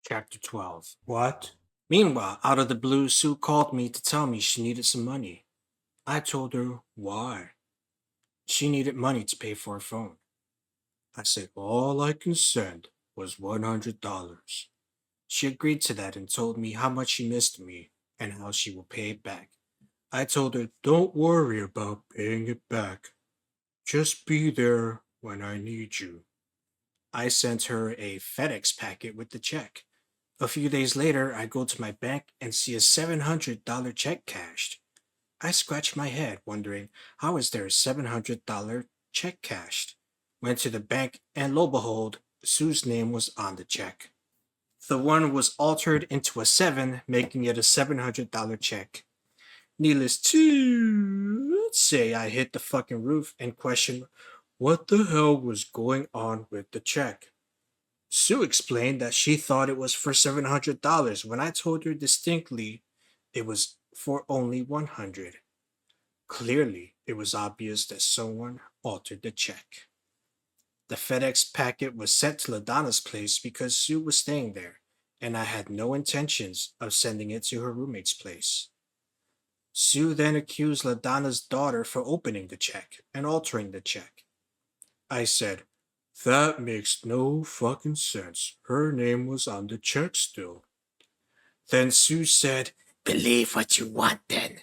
Chapter 12. What? Meanwhile, out of the blue, Sue called me to tell me she needed some money. I told her why. She needed money to pay for her phone. I said all I can send was $100. She agreed to that and told me how much she missed me and how she will pay it back. I told her, don't worry about paying it back. Just be there when I need you. I sent her a FedEx packet with the check. A few days later, I go to my bank and see a $700 check cashed. I scratch my head, wondering how is there a $700 check cashed? Went to the bank, and lo behold, Sue's name was on the check. The one was altered into a 7, making it a $700 check. Needless to say, I hit the fucking roof and questioned what the hell was going on with the check. Sue explained that she thought it was for $700 when I told her distinctly it was for only $100. Clearly, it was obvious that someone altered the check. The FedEx packet was sent to LaDonna's place because Sue was staying there, and I had no intentions of sending it to her roommate's place. Sue then accused LaDonna's daughter for opening the check and altering the check. I said, that makes no fucking sense. Her name was on the check still. Then Sue said, believe what you want then.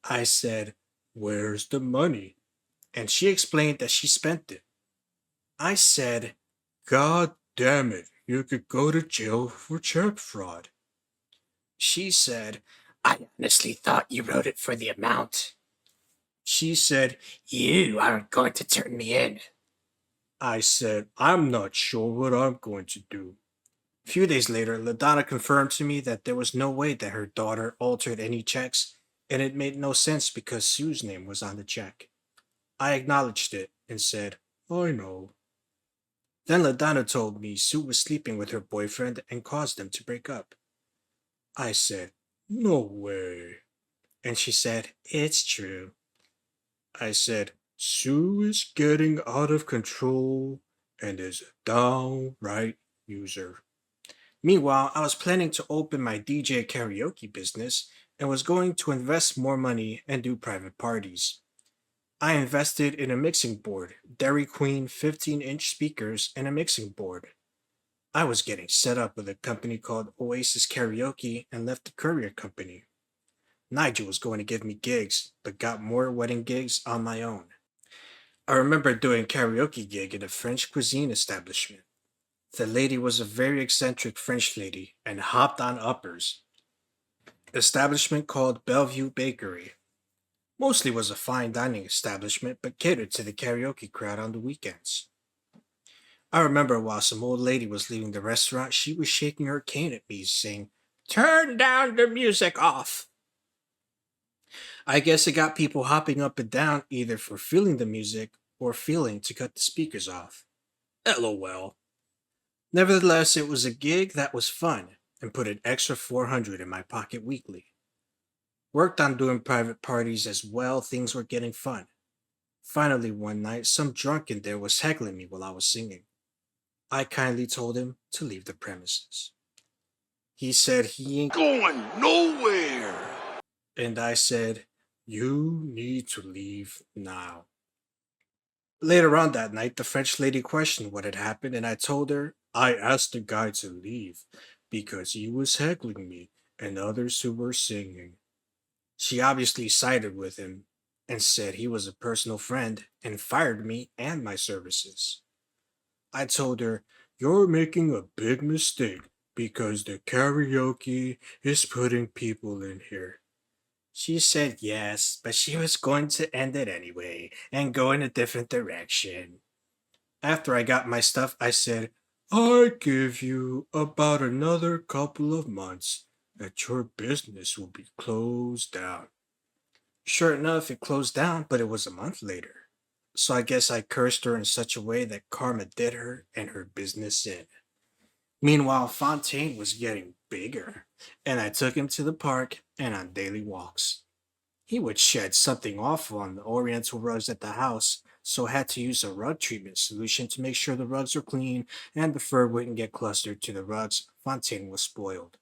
I said, where's the money? And she explained that she spent it. I said, God damn it, you could go to jail for check fraud. She said, I honestly thought you wrote it for the amount. She said, you aren't going to turn me in. I said, I'm not sure what I'm going to do. A few days later, LaDonna confirmed to me that there was no way that her daughter altered any checks, and it made no sense because Sue's name was on the check. I acknowledged it and said, I know. Then LaDonna told me Sue was sleeping with her boyfriend and caused them to break up. I said, no way. And she said, it's true. I said, Sue is getting out of control and is a downright user. Meanwhile, I was planning to open my DJ karaoke business and was going to invest more money and do private parties. I invested in a mixing board, Dairy Queen 15-inch speakers, and a mixing board. I was getting set up with a company called Oasis Karaoke and left the courier company. Nigel was going to give me gigs, but got more wedding gigs on my own. I remember doing a karaoke gig at a French cuisine establishment. The lady was a very eccentric French lady and hopped on uppers. Establishment called Bellevue Bakery. Mostly was a fine dining establishment, but catered to the karaoke crowd on the weekends. I remember while some old lady was leaving the restaurant, she was shaking her cane at me, saying, turn down the music off. I guess it got people hopping up and down either for feeling the music or feeling to cut the speakers off. LOL. Nevertheless, it was a gig that was fun and put an extra 400 in my pocket weekly. Worked on doing private parties as well, things were getting fun. Finally, one night, some drunk in there was heckling me while I was singing. I kindly told him to leave the premises. He said he ain't going nowhere. And I said, you need to leave now. Later on that night, the French lady questioned what had happened, and I told her I asked the guy to leave because he was heckling me and others who were singing. She obviously sided with him and said he was a personal friend and fired me and my services. I told her, you're making a big mistake because the karaoke is putting people in here. She said yes, but she was going to end it anyway and go in a different direction. After I got my stuff, I said, I give you about another couple of months that your business will be closed down. Sure enough, it closed down, but it was a month later. So I guess I cursed her in such a way that karma did her and her business in. Meanwhile, Fontaine was getting bigger, and I took him to the park and on daily walks. He would shed something awful on the oriental rugs at the house, so I had to use a rug treatment solution to make sure the rugs were clean and the fur wouldn't get clustered to the rugs. Fontaine was spoiled.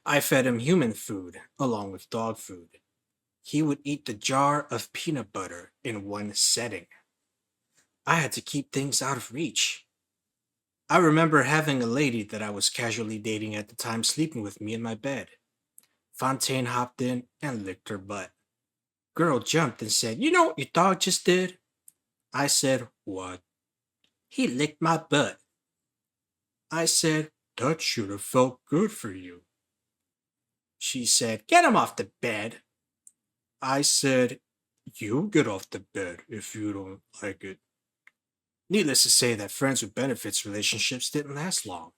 I fed him human food along with dog food. He would eat the jar of peanut butter in one setting. I had to keep things out of reach. I remember having a lady that I was casually dating at the time sleeping with me in my bed. Fontaine hopped in and licked her butt. Girl jumped and said, "You know what your dog just did?" I said, "What?" "He licked my butt." I said, "That should have felt good for you." She said, "Get him off the bed." I said, "You get off the bed if you don't like it." Needless to say that friends with benefits relationships didn't last long,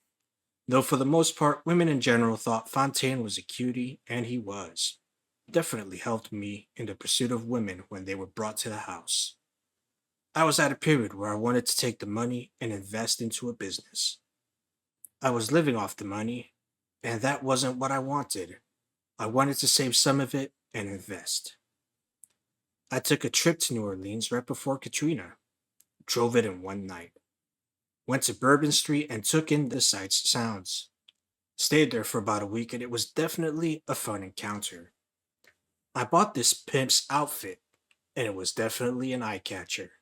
though for the most part, women in general thought Fontaine was a cutie, and he was. Definitely helped me in the pursuit of women when they were brought to the house. I was at a period where I wanted to take the money and invest into a business. I was living off the money, and that wasn't what I wanted. I wanted to save some of it and invest. I took a trip to New Orleans right before Katrina, drove it in one night, went to Bourbon Street and took in the sights sounds. Stayed there for about a week and it was definitely a fun encounter. I bought this pimp's outfit and it was definitely an eye catcher.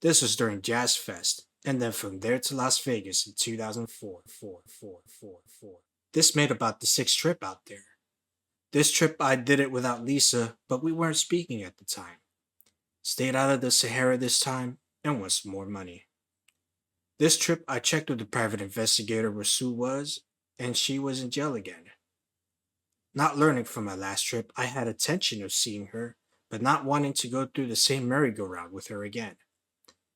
This was during Jazz Fest, and then from there to Las Vegas in 2004. This made about the sixth trip out there. This trip I did it without Lisa, but we weren't speaking at the time. Stayed out of the Sahara this time and won some more money. This trip I checked with the private investigator where Sue was, and she was in jail again. Not learning from my last trip, I had intention of seeing her, but not wanting to go through the same merry-go-round with her again.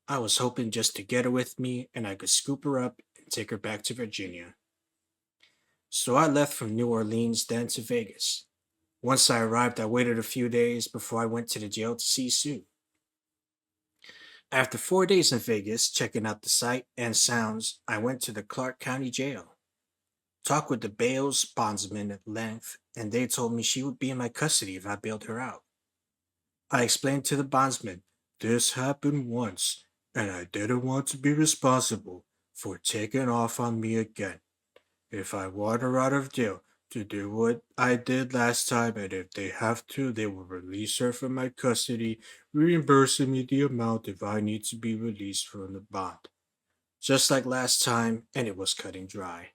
I was hoping just to get her with me and I could scoop her up and take her back to Virginia. So I left from New Orleans then to Vegas. Once I arrived, I waited a few days before I went to the jail to see Sue. After 4 days in Vegas, checking out the sight and sounds, I went to the Clark County Jail. Talked with the bail's bondsman at length, and they told me she would be in my custody if I bailed her out. I explained to the bondsman, this happened once, and I didn't want to be responsible for taking off on me again. If I want her out of jail to do what I did last time, and if they have to, they will release her from my custody, reimbursing me the amount if I need to be released from the bond. Just like last time, and it was cutting dry.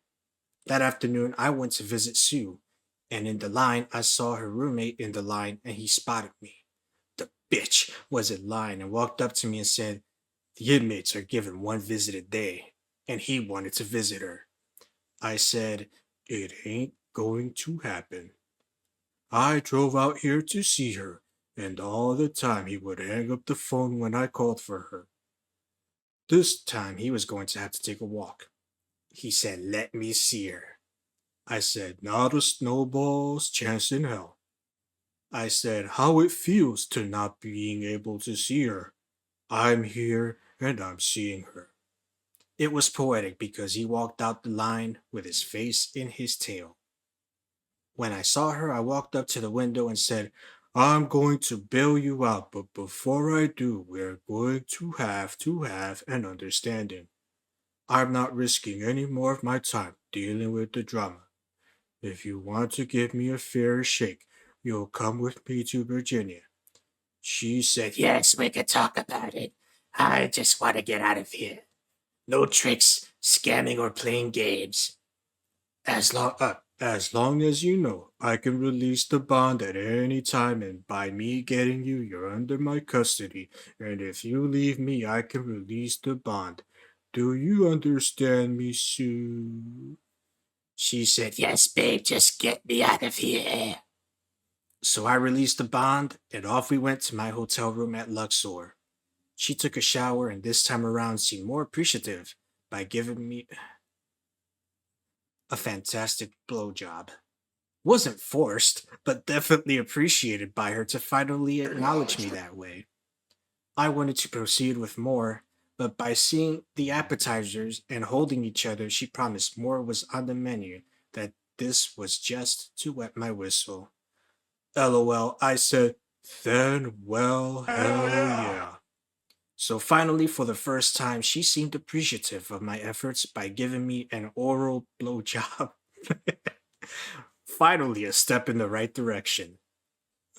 That afternoon, I went to visit Sue, and in the line, I saw her roommate in the line, and he spotted me. The bitch was in line and walked up to me and said, "The inmates are given one visit a day, and he wanted to visit her." I said, "It ain't going to happen." I drove out here to see her, and all the time he would hang up the phone when I called for her. This time he was going to have to take a walk. He said, "Let me see her." I said, "Not a snowball's chance in hell." I said, "How it feels to not being able to see her. I'm here and I'm seeing her." It was poetic because he walked out the line with his face in his tail. When I saw her, I walked up to the window and said, "I'm going to bail you out, but before I do, we're going to have an understanding. I'm not risking any more of my time dealing with the drama. If you want to give me a fair shake, you'll come with me to Virginia." She said, "Yes, we could talk about it. I just want to get out of here. No tricks, scamming, or playing games. As long as you know I can release the bond at any time, and by me getting you, you're under my custody. And if you leave me, I can release the bond. Do you understand me, Sue?" She said, "Yes, babe, just get me out of here." So I released the bond, and off we went to my hotel room at Luxor. She took a shower and this time around seemed more appreciative by giving me a fantastic blowjob. Wasn't forced, but definitely appreciated by her to finally acknowledge me that way. I wanted to proceed with more, but by seeing the appetizers and holding each other, she promised more was on the menu, that this was just to wet my whistle. LOL, I said, Then, well, Hell hell yeah! yeah. So finally, for the first time, she seemed appreciative of my efforts by giving me an oral blowjob. Finally, a step in the right direction.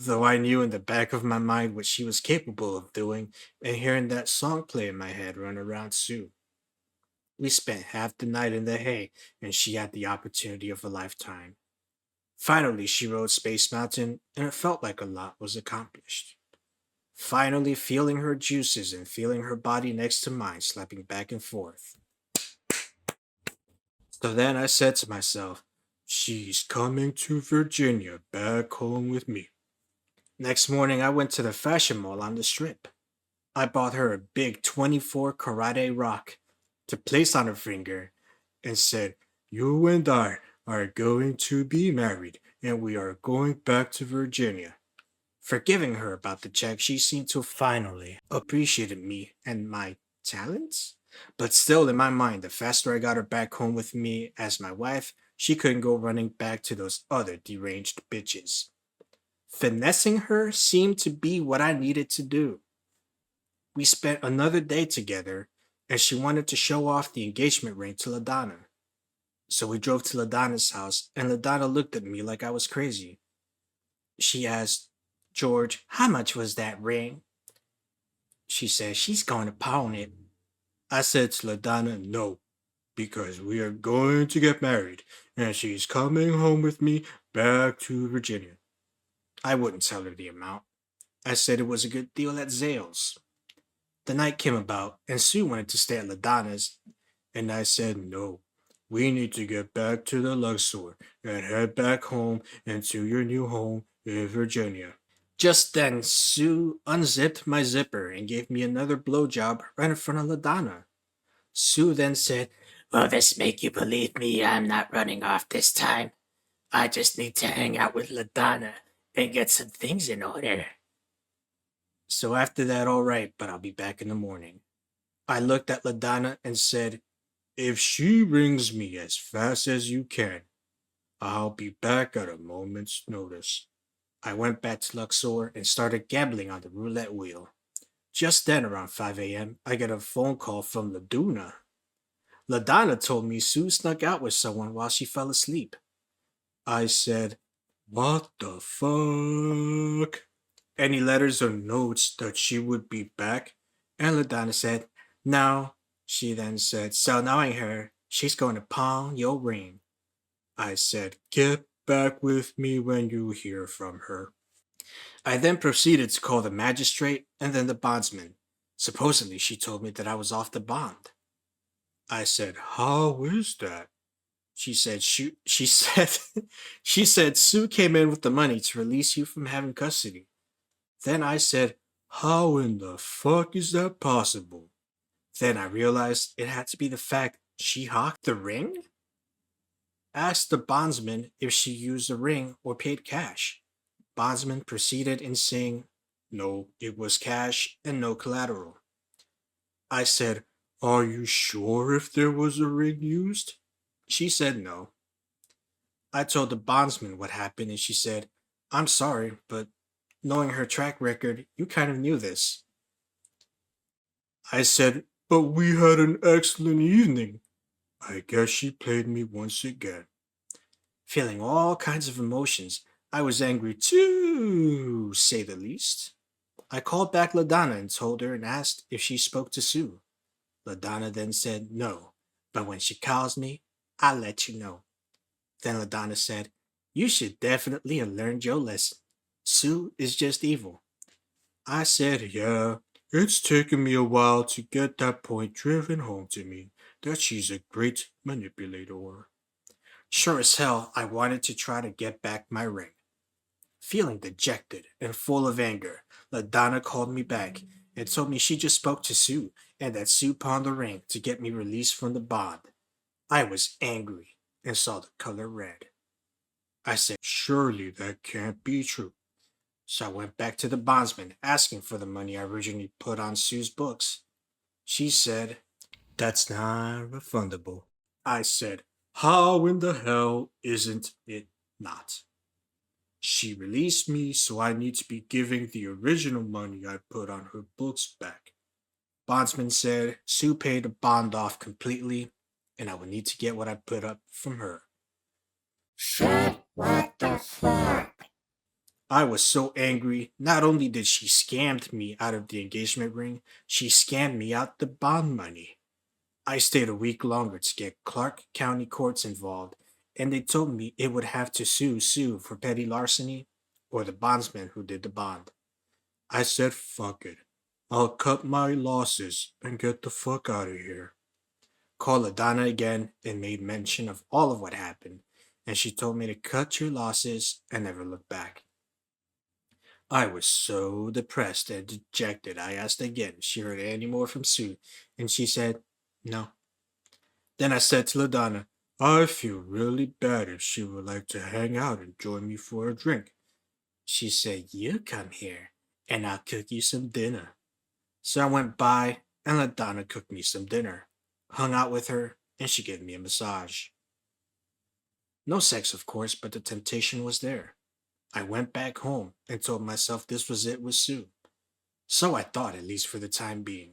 Though I knew in the back of my mind what she was capable of doing, and hearing that song play in my head run around Sue. We spent half the night in the hay, and she had the opportunity of a lifetime. Finally, she rode Space Mountain, and it felt like a lot was accomplished. Finally, feeling her juices and feeling her body next to mine slapping back and forth. So then I said to myself, she's coming to Virginia back home with me. Next morning, I went to the fashion mall on the strip. I bought her a big 24 karate rock to place on her finger and said, "You and I are going to be married and we are going back to Virginia." Forgiving her about the check, she seemed to finally appreciate me and my talents. But still, in my mind, the faster I got her back home with me as my wife, she couldn't go running back to those other deranged bitches. Finessing her seemed to be what I needed to do. We spent another day together, and she wanted to show off the engagement ring to LaDonna. So we drove to LaDonna's house, and LaDonna looked at me like I was crazy. She asked, "George, how much was that ring?" She said, "She's going to pawn it." I said to LaDonna, "No, because we are going to get married, and she's coming home with me back to Virginia." I wouldn't tell her the amount. I said it was a good deal at Zales. The night came about, and Sue wanted to stay at LaDonna's, and I said no. We need to get back to the Luxor and head back home and to your new home in Virginia. Just then, Sue unzipped my zipper and gave me another blowjob right in front of LaDonna. Sue then said, "Will this make you believe me I'm not running off this time? I just need to hang out with LaDonna and get some things in order." So after that, all right, but I'll be back in the morning. I looked at LaDonna and said, "If she rings me as fast as you can, I'll be back at a moment's notice." I went back to Luxor and started gambling on the roulette wheel. Just then, around 5 a.m., I get a phone call from Laduna. LaDonna told me Sue snuck out with someone while she fell asleep. I said, "What the fuck?" Any letters or notes that she would be back? And LaDonna said, "No." She then said, "So knowing her, she's going to pawn your ring." I said, "Get back with me when you hear from her." I then proceeded to call the magistrate and then the bondsman. Supposedly, she told me that I was off the bond. I said, "How is that?" She said, she said Sue came in with the money to release you from having custody. Then I said, "How in the fuck is that possible?" Then I realized it had to be the fact she hawked the ring. Asked the bondsman if she used the ring or paid cash. Bondsman proceeded in saying, "No, it was cash and no collateral." I said, "Are you sure if there was a ring used?" She said no. I told the bondsman what happened and she said, "I'm sorry, but knowing her track record, you kind of knew this." I said, "But we had an excellent evening." I guess she played me once again. Feeling all kinds of emotions, I was angry to say the least. I called back LaDonna and told her and asked if she spoke to Sue. LaDonna then said no, but when she calls me, I'll let you know. Then LaDonna said, "You should definitely have learned your lesson. Sue is just evil." I said, "Yeah, it's taken me a while to get that point driven home to me that she's a great manipulator." Sure as hell, I wanted to try to get back my ring. Feeling dejected and full of anger, LaDonna called me back and told me she just spoke to Sue and that Sue pawned the ring to get me released from the bond. I was angry and saw the color red. I said, "Surely that can't be true." So I went back to the bondsman asking for the money I originally put on Sue's books. She said, "That's not refundable." I said, "How in the hell isn't it not?" She released me, so I need to be giving the original money I put on her books back. Bondsman said Sue paid the bond off completely, and I would need to get what I put up from her. Shit, what the fuck? I was so angry. Not only did she scam me out of the engagement ring, she scammed me out the bond money. I stayed a week longer to get Clark County courts involved, and they told me it would have to sue Sue for petty larceny or the bondsman who did the bond. I said, fuck it. I'll cut my losses and get the fuck out of here. Called Adana again and made mention of all of what happened, and she told me to cut your losses and never look back. I was so depressed and dejected. I asked again if she heard any more from Sue, and she said, no. Then I said to LaDonna, I feel really bad if she would like to hang out and join me for a drink. She said, you come here, and I'll cook you some dinner. So I went by, and LaDonna cooked me some dinner, hung out with her, and she gave me a massage. No sex, of course, but the temptation was there. I went back home and told myself this was it with Sue. So I thought, at least for the time being,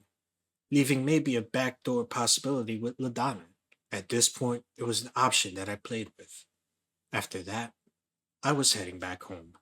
leaving maybe a backdoor possibility with LaDonna. At this point, it was an option that I played with. After that, I was heading back home.